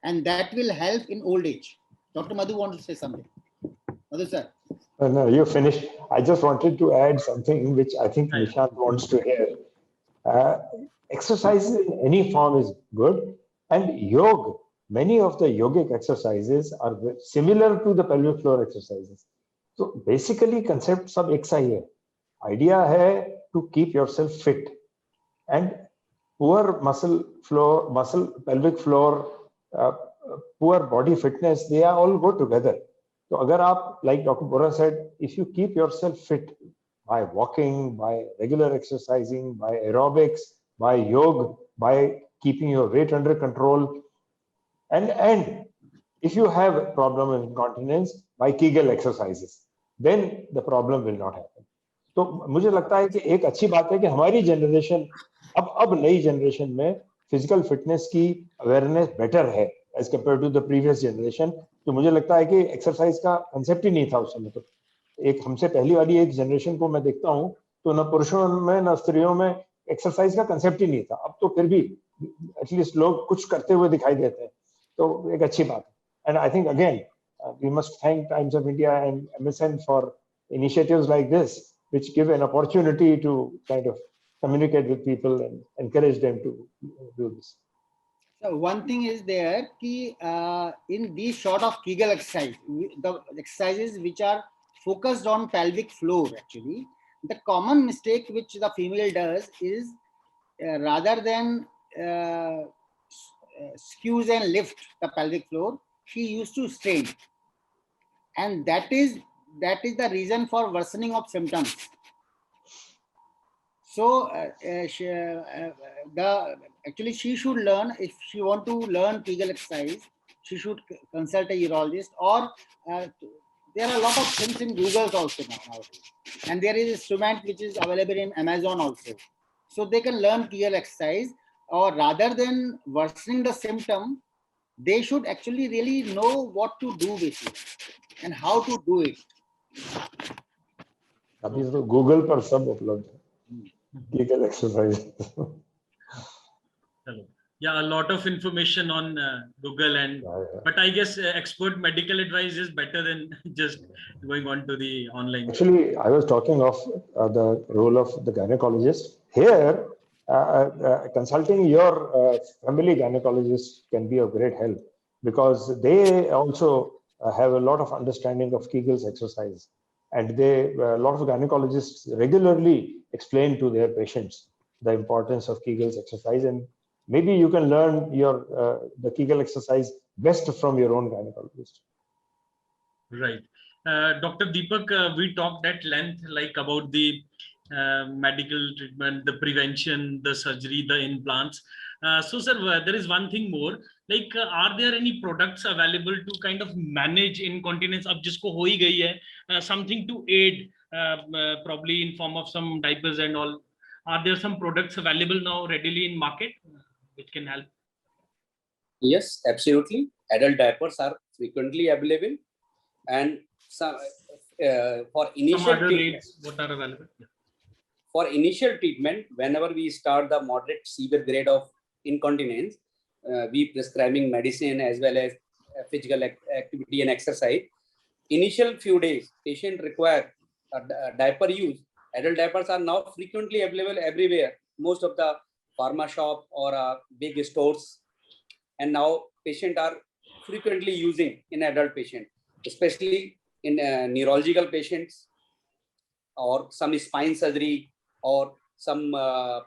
and that will help in old age. Dr. Madhu wants to say something. Madhu sir. No, you finished. I just wanted to add something which I think Right. Nishant wants to hear. Exercise in any form is good, and yoga, many of the yogic exercises are similar to the pelvic floor exercises. So basically, concept सब एक सा ही है. Idea है to keep yourself fit, and poor pelvic floor, poor body fitness, they are all go together. So agar aap, like Dr. Bora said, if you keep yourself fit by walking, by regular exercising, by aerobics, by yoga, by keeping your weight under control, and if you have a problem of incontinence, by Kegel exercises, then the problem will not happen. तो मुझे लगता है कि एक अच्छी बात है कि हमारी जनरेशन अब नई जनरेशन में फिजिकल फिटनेस की अवेयरनेस बेटर है as compare to the previous generation. तो मुझे लगता है कि एक्सरसाइज का कंसेप्ट ही नहीं था उस समय. तो एक हमसे पहली वाली एक जनरेशन को मैं देखता हूँ तो न पुरुषों में न स्त्रियों में एक्सरसाइज का कंसेप्ट ही नहीं था. अब तो फिर भी एटलीस्ट लोग कुछ करते हुए दिखाई देते हैं, तो एक अच्छी बात है. And I think again we must thank Times of India and MSN for initiatives like this, which give an opportunity to kind of communicate with people and encourage them to do this. So one thing is there ki in these sort of Kegel exercise, the exercises which are focused on pelvic floor, actually the common mistake which the female does is rather than squeeze and lift the pelvic floor, she used to strain, and that is the reason for worsening of symptoms. So actually she should learn, if she want to learn Kegel exercise, she should consult a urologist, or there are a lot of things in Google also nowadays, and there is instrument which is available in Amazon also. So they can learn Kegel exercise, or rather than worsening the symptom, they should actually really know what to do basically and how to do it. अभी तो Google पर सब उपलब्ध है, Kegel exercise. Yeah, a lot of information on Google, and but I guess expert medical advice is better than just going on to the online. Actually, I was talking of the role of the gynecologist. Here, consulting your family gynecologist can be of great help, because they also have a lot of understanding of Kegel's exercise, and a lot of gynecologists regularly explain to their patients the importance of Kegel's exercise, and maybe you can learn the Kegel exercise best from your own gynecologist. Right. Dr. Deepak, we talked at length like about the medical treatment, the prevention, the surgery, the implants. So sir, there is one thing more, like are there any products available to kind of manage incontinence? Ab jisko ho hi gayi hai, something to aid, probably in form of some diapers and all. Are there some products available now readily in market which can help? Yes, absolutely. Adult diapers are frequently available, and some for initial Some other treatment, aids, what are available? Yeah. for initial treatment, whenever we start the moderate severe grade of incontinence, we prescribing medicine as well as physical activity and exercise. Initial few days, patient require diaper use. Adult diapers are now frequently available everywhere, most of the pharma shop or big stores, and now patients are frequently using in adult patient, especially in neurological patients, or some spine surgery, or some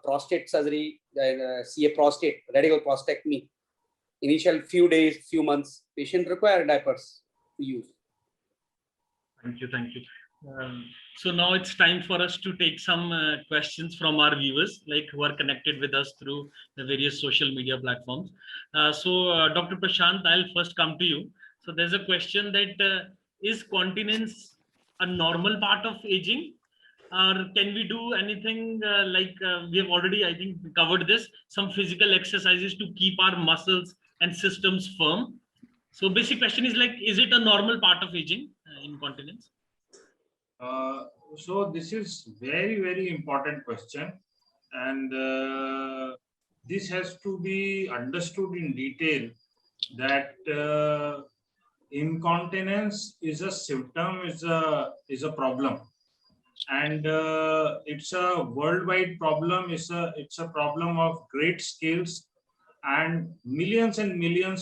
prostate surgery, CA prostate, radical prostatectomy. Initial few days, few months, patient require diapers to use. Thank you, thank you. So now it's time for us to take some questions from our viewers, like who are connected with us through the various social media platforms. Dr. Prashant, I'll first come to you. So there's a question that is continence a normal part of aging, or can we do anything we have already, I think, covered this, some physical exercises to keep our muscles and systems firm. So basic question is like, is it a normal part of aging, incontinence? So this is very important question, and this has to be understood in detail that incontinence is a symptom, is a problem, and it's a worldwide problem. It's a problem of great scales, and millions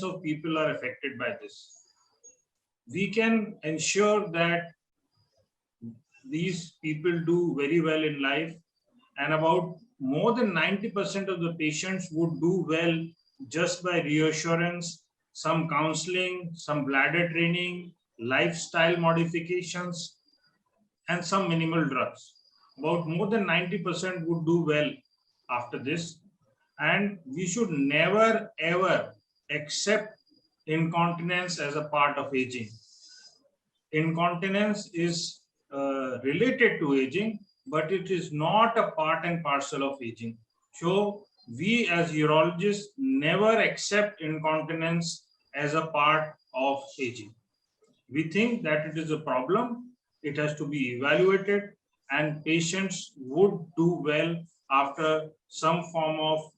of people are affected by this. We can ensure that these people do very well in life, and about more than 90% of the patients would do well just by reassurance, some counseling, some bladder training, lifestyle modifications, and some minimal drugs. About more than 90% would do well after this, and we should never ever accept incontinence as a part of aging. Incontinence is related to aging, but it is not a part and parcel of aging. So we as urologists never accept incontinence as a part of aging. We think that it is a problem, it has to be evaluated, and patients would do well after some form of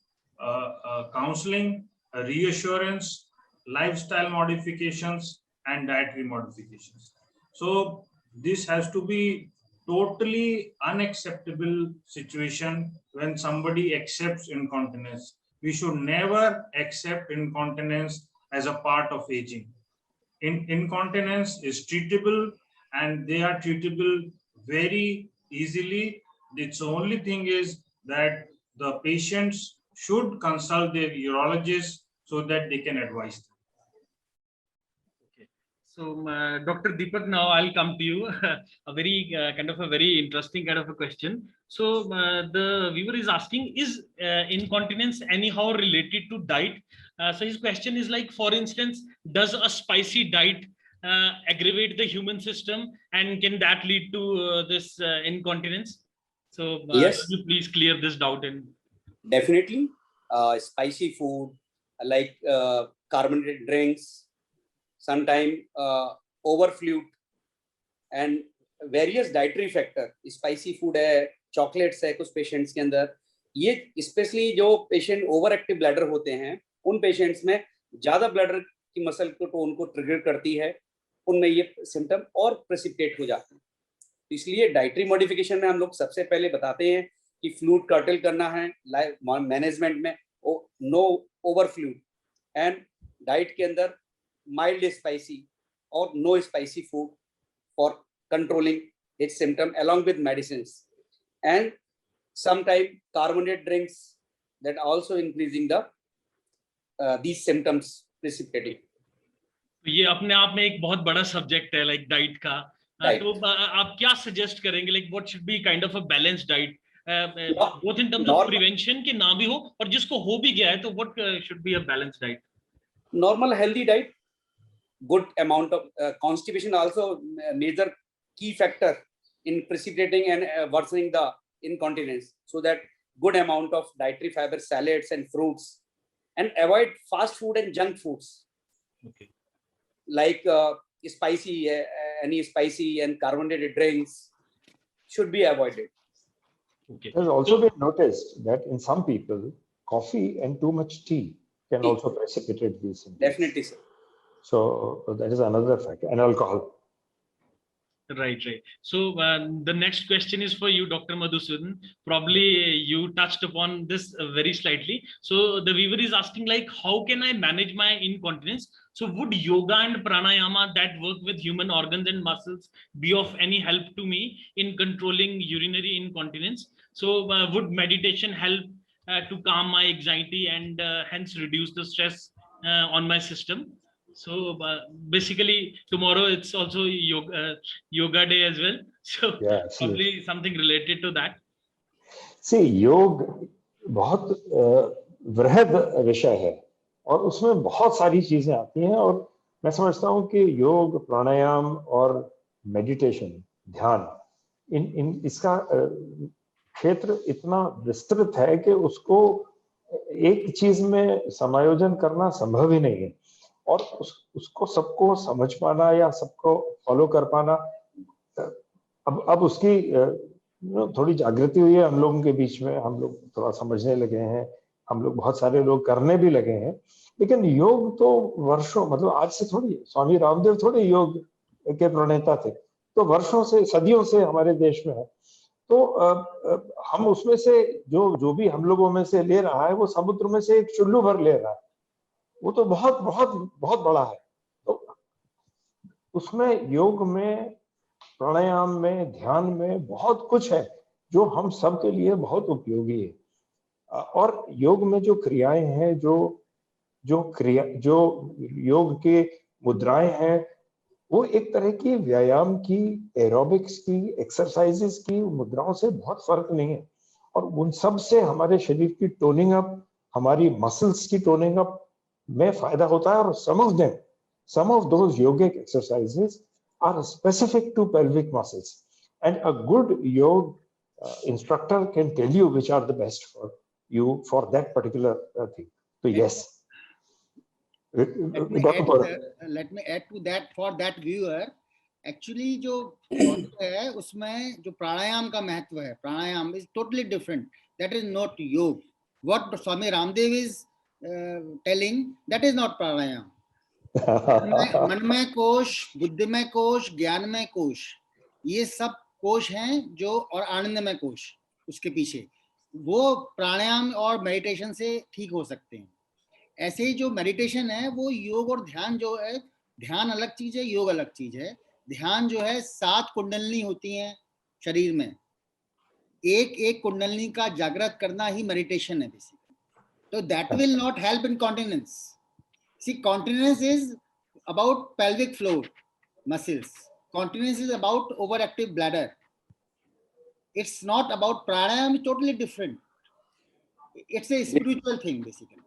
counseling, reassurance, lifestyle modifications, and dietary modifications. So this has to be totally unacceptable situation when somebody accepts incontinence. We should never accept incontinence as a part of aging. Incontinence is treatable, and they are treatable very easily. Its only thing is that the patients should consult their urologist so that they can advise them. So, Dr. Deepak, now I'll come to you. A very very interesting kind of a question. So, the viewer is asking, is incontinence anyhow related to diet? So his question is like, for instance, does a spicy diet aggravate the human system, and can that lead to this incontinence? So, Yes. could you please clear this doubt? And Definitely, spicy food like carbonated drinks, sometimes overfluid, and various dietary factor. Spicy food है, chocolates है कुछ patients के अंदर. ये especially जो patient overactive bladder होते हैं, उन patients में ज़्यादा bladder की मसल को उनको trigger करती है, उनमें ये symptom और precipitate हो जाते हैं. इसलिए dietary modification में हम लोग सबसे पहले बताते हैं कि fluid curtail करना है, management में no overfluid, and diet के अंदर mild spicy or no spicy food for controlling its symptom along with medicines, and sometimes carbonated drinks that also increasing the these symptoms precipitating. ये अपने आप में एक बहुत बड़ा सब्जेक्ट है, लाइक डाइट का. तो आप क्या सजेस्ट करेंगे, like what should be kind of a balanced diet, both in terms of prevention कि ना भी हो, और जिसको हो भी गया है तो what should be a balanced diet? Normal healthy diet, good amount of constipation also major key factor in precipitating and worsening the incontinence, so that good amount of dietary fiber, salads and fruits, and avoid fast food and junk foods. Okay. Like spicy, any spicy and carbonated drinks should be avoided. Okay. It has also been noticed that in some people, coffee and too much tea can also precipitate these symptoms. Definitely, sir. So that is another factor, and alcohol. Right. So the next question is for you, Dr. Madhusudan. Probably you touched upon this very slightly. So the viewer is asking, like, how can I manage my incontinence? So would yoga and pranayama that work with human organs and muscles be of any help to me in controlling urinary incontinence? So would meditation help to calm my anxiety and hence reduce the stress on my system? So basically tomorrow it's also yoga day as well. So yeah, probably something related to that. See, योग बहुत वृहद विषय है और उसमें बहुत सारी चीजें आती हैं, और मैं समझता हूँ कि योग, प्राणायाम और मेडिटेशन, ध्यान, इसका क्षेत्र इतना विस्तृत है कि उसको एक चीज में समायोजन करना संभव ही नहीं है, और उसको सबको समझ पाना या सबको फॉलो कर पाना, अब उसकी थोड़ी जागृति हुई है हम लोगों के बीच में, हम लोग थोड़ा समझने लगे हैं, हम लोग बहुत सारे लोग करने भी लगे हैं। लेकिन योग तो वर्षों, मतलब आज से थोड़ी, स्वामी रामदेव थोड़े योग के प्रणेता थे, तो वर्षों से, सदियों से हमारे देश में है। तो हम उसमें से जो भी हम लोगों में से ले रहा है, वो समुद्र में से एक चुल्लू भर ले रहा है, वो तो बहुत बहुत बहुत बड़ा है। तो उसमें योग में, प्राणायाम में, ध्यान में बहुत कुछ है जो हम सब के लिए बहुत उपयोगी है। और योग में जो क्रियाएं हैं, जो योग के मुद्राएं हैं, वो एक तरह की व्यायाम की, एरोबिक्स की, एक्सरसाइजेस की मुद्राओं से बहुत फर्क नहीं है। और उन सब से हमारे शरीर की टोनिंग अप, हमारी मसल्स की टोनिंग अप में फायदा होता है। और some of those yogic exercises are specific to pelvic muscles, and a good yoga instructor can tell you which are the best for you for that particular thing. So yes. Let me add to that for that viewer. Actually, जो है उसमें जो प्राणायाम का महत्व है, प्राणायाम is totally different. That is not yoga. What Swami Ramdev is telling, that is not pranayam. मनमय कोश, बुद्धिमय कोश, ज्ञानमय कोश, ये सब कोश हैं जो, और आनंदमय कोश उसके पीछे, वो प्राणायाम और मेडिटेशन से ठीक हो सकते हैं। ऐसे ही जो मेडिटेशन है वो योग और ध्यान जो है, ध्यान अलग चीज है, योग अलग चीज है। ध्यान जो है 7 कुंडलनी होती हैं शरीर में, एक एक कुंडलनी का जागृत करना ही मेडिटेशन है बेसिकली। तो that will not help in continence. See, continence is about pelvic floor muscles. Continence is about overactive bladder. It's not about pranayama. It's totally different. It's a spiritual thing, basically.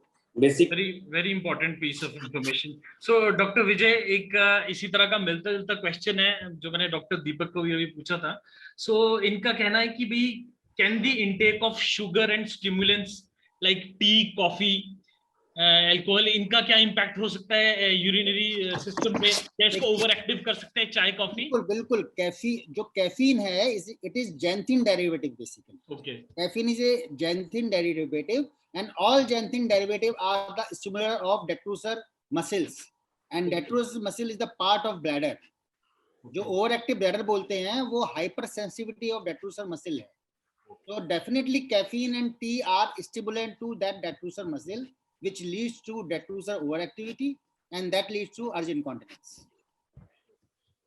Very important piece of information. So, Dr. Vijay, एक इसी तरह का मिलता जुलता question है जो मैंने doctor दीपक को भी अभी पूछा था. So, इनका कहना है कि भी can the intake of sugar and stimulants like tea, coffee, alcohol, इनका क्या इम्पैक्ट हो सकता है यूरिनरी सिस्टम पे? क्या इसको ओवर एक्टिव कर सकते हैं चाय, कॉफी? बिल्कुल जो कैफीन है, it is xanthine derivative basically. Okay, caffeine is a xanthine derivative and all xanthine derivative are the stimulator of detrusor muscles, and detrusor muscle is the part of bladder. जो over active bladder बोलते हैं वो hyper sensitivity of detrusor muscle है. So definitely caffeine and tea are stimulant to that detrusor muscle, which leads to detrusor overactivity, and that leads to urgent incontinence.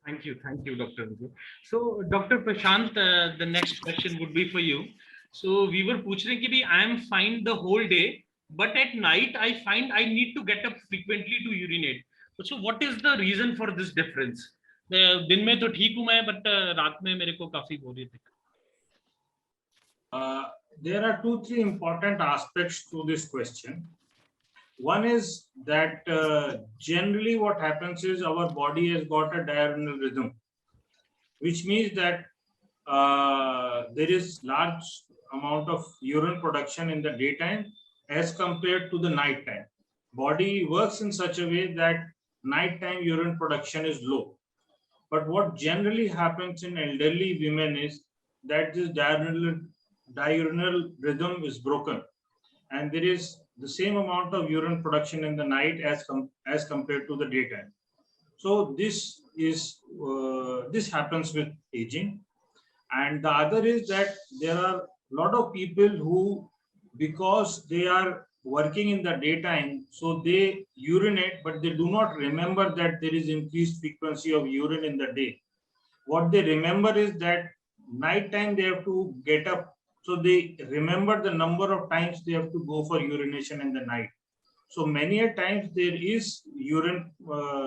Thank you, Dr. Vijay. So, Dr. Prashant, the next question would be for you. So, we were पूछ रहे कि भी I am fine the whole day, but at night I find I need to get up frequently to urinate. So, what is the reason for this difference? दिन में तो ठीक हूँ मैं, but रात में मेरे को काफी बोरियत है. There are 2-3 important aspects to this question. One is that generally what happens is our body has got a diurnal rhythm, which means that there is large amount of urine production in the daytime as compared to the night time. Body works in such a way that nighttime urine production is low. But what generally happens in elderly women is that this diurnal rhythm is broken, and there is the same amount of urine production in the night as compared to the daytime. So this happens with aging. And the other is that there are a lot of people who, because they are working in the daytime, so they urinate, but they do not remember that there is increased frequency of urine in the day. What they remember is that nighttime they have to get up. So they remember the number of times they have to go for urination in the night. So many a times there is urine,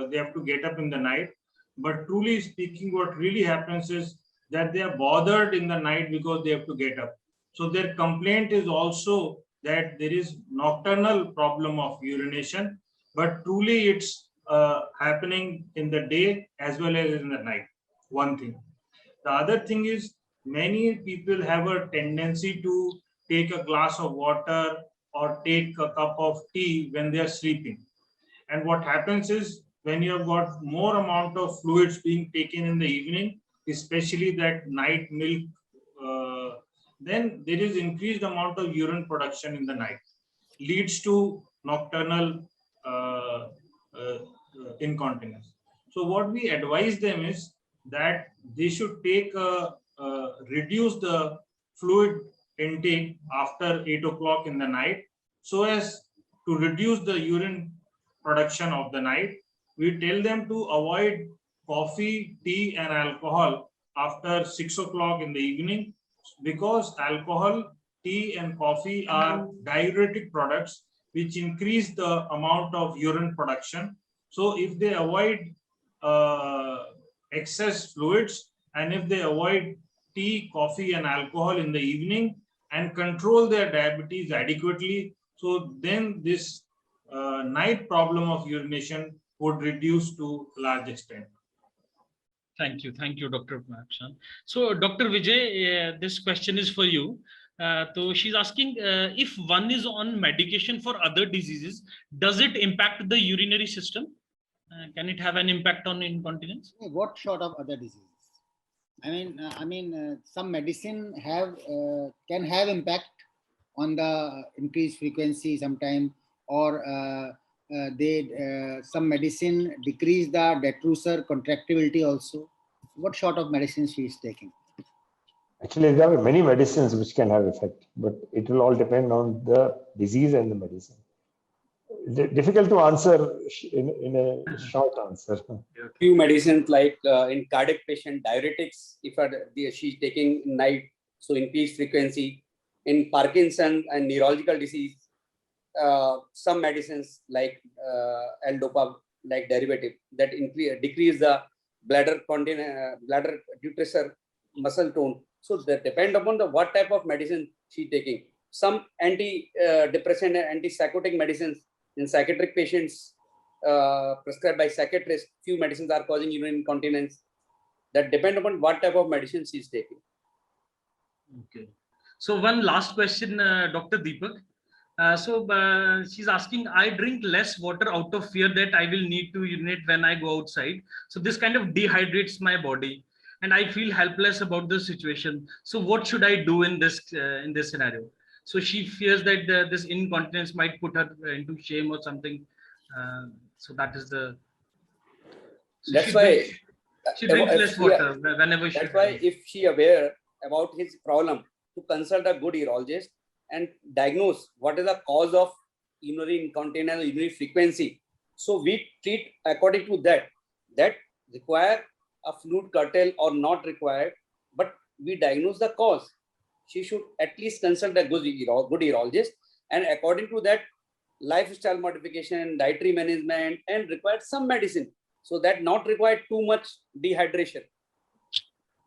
they have to get up in the night. But truly speaking, what really happens is that they are bothered in the night because they have to get up. So their complaint is also that there is nocturnal problem of urination, but truly it's happening in the day as well as in the night. One thing. The other thing is, many people have a tendency to take a glass of water or take a cup of tea when they are sleeping. And what happens is, when you have got more amount of fluids being taken in the evening, especially that night milk, then there is increased amount of urine production in the night, leads to nocturnal incontinence. So what we advise them is that they should take reduce the fluid intake after 8 o'clock in the night, so as to reduce the urine production of the night. We tell them to avoid coffee, tea, and alcohol after 6 o'clock in the evening, because alcohol, tea, and coffee are diuretic products which increase the amount of urine production. So if they avoid excess fluids, and if they avoid tea, coffee, and alcohol in the evening, and control their diabetes adequately, so then this night problem of urination would reduce to a large extent. Thank you, Dr. Akshan. So, Dr. Vijay, this question is for you. So she's asking if one is on medication for other diseases, does it impact the urinary system? Can it have an impact on incontinence? What sort of other diseases? I mean, some medicine can have impact on the increased frequency sometime, or some medicine decrease the detrusor contractility also. What sort of medicine she is taking? Actually, there are many medicines which can have effect, but it will all depend on the disease and the medicine. Difficult to answer in a short answer. Few medicines like in cardiac patient, diuretics, if she's taking night, so increased frequency. In Parkinson and neurological disease, some medicines like L-Dopa, like derivative, that decrease the bladder detrusor muscle tone. So that depend upon the what type of medicine she taking. Some anti-depressant and antipsychotic medicines in psychiatric patients prescribed by psychiatrists, few medicines are causing urinary incontinence. That depend upon what type of medicine she is taking. Okay. So one last question, Dr. Deepak. She's asking, I drink less water out of fear that I will need to urinate when I go outside. So this kind of dehydrates my body, and I feel helpless about the situation. So what should I do in this scenario? So she fears that this incontinence might put her into shame or something. So that is the. So that's why she drinks less water whenever she. That's why if she aware about his problem, to consult a good urologist and diagnose what is the cause of urinary incontinence, urinary frequency. So we treat according to that. That require a fluid curtail or not required, but we diagnose the cause. She should at least consult a good urologist, and according to that, lifestyle modification, dietary management, and require some medicine, so that not require too much dehydration.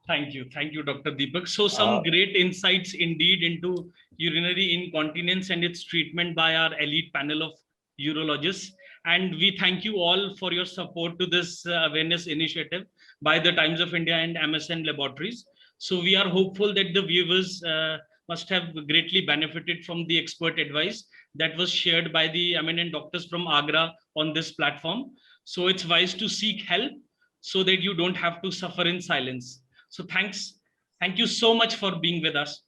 Thank you, Dr. Deepak. So some great insights indeed into urinary incontinence and its treatment by our elite panel of urologists. And we thank you all for your support to this awareness initiative by the Times of India and MSN Laboratories. So we are hopeful that the viewers must have greatly benefited from the expert advice that was shared by the eminent doctors from Agra on this platform. So it's wise to seek help so that you don't have to suffer in silence. So thank you so much for being with us.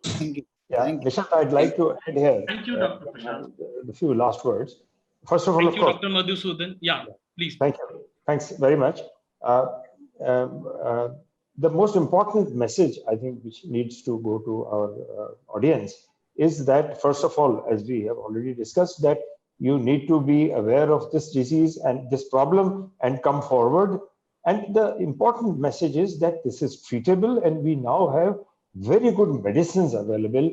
Thank you. Yeah, Nishant, I'd like to add here. Thank you, Dr. Prashant. The few last words. First of all, thank you, Dr. Madhusudan. Yeah, please. Thank you. Thanks very much. The most important message, I think, which needs to go to our audience is that, first of all, as we have already discussed, that you need to be aware of this disease and this problem and come forward. And the important message is that this is treatable, and we now have very good medicines available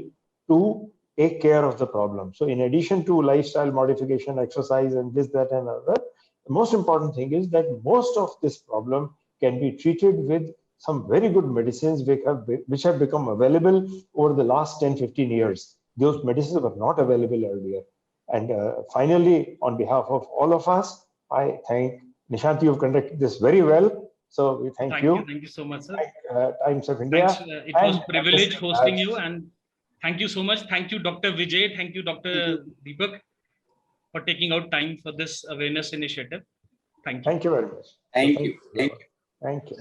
to take care of the problem. So in addition to lifestyle modification, exercise, and this, that, and other, the most important thing is that most of this problem can be treated with some very good medicines which have become available over the last 10-15 years. Those medicines were not available earlier. And finally, on behalf of all of us, I thank Nishant. You've conducted this very well. So we thank you. Thank you so much, sir. Times of India. Thanks, it was a privilege hosting you, and Thank you so much. Thank you, Dr. Vijay. Thank you, Dr. Deepak, for taking out time for this awareness initiative. Thank you. Thank you very much. Thank you. Thank you. Thank you.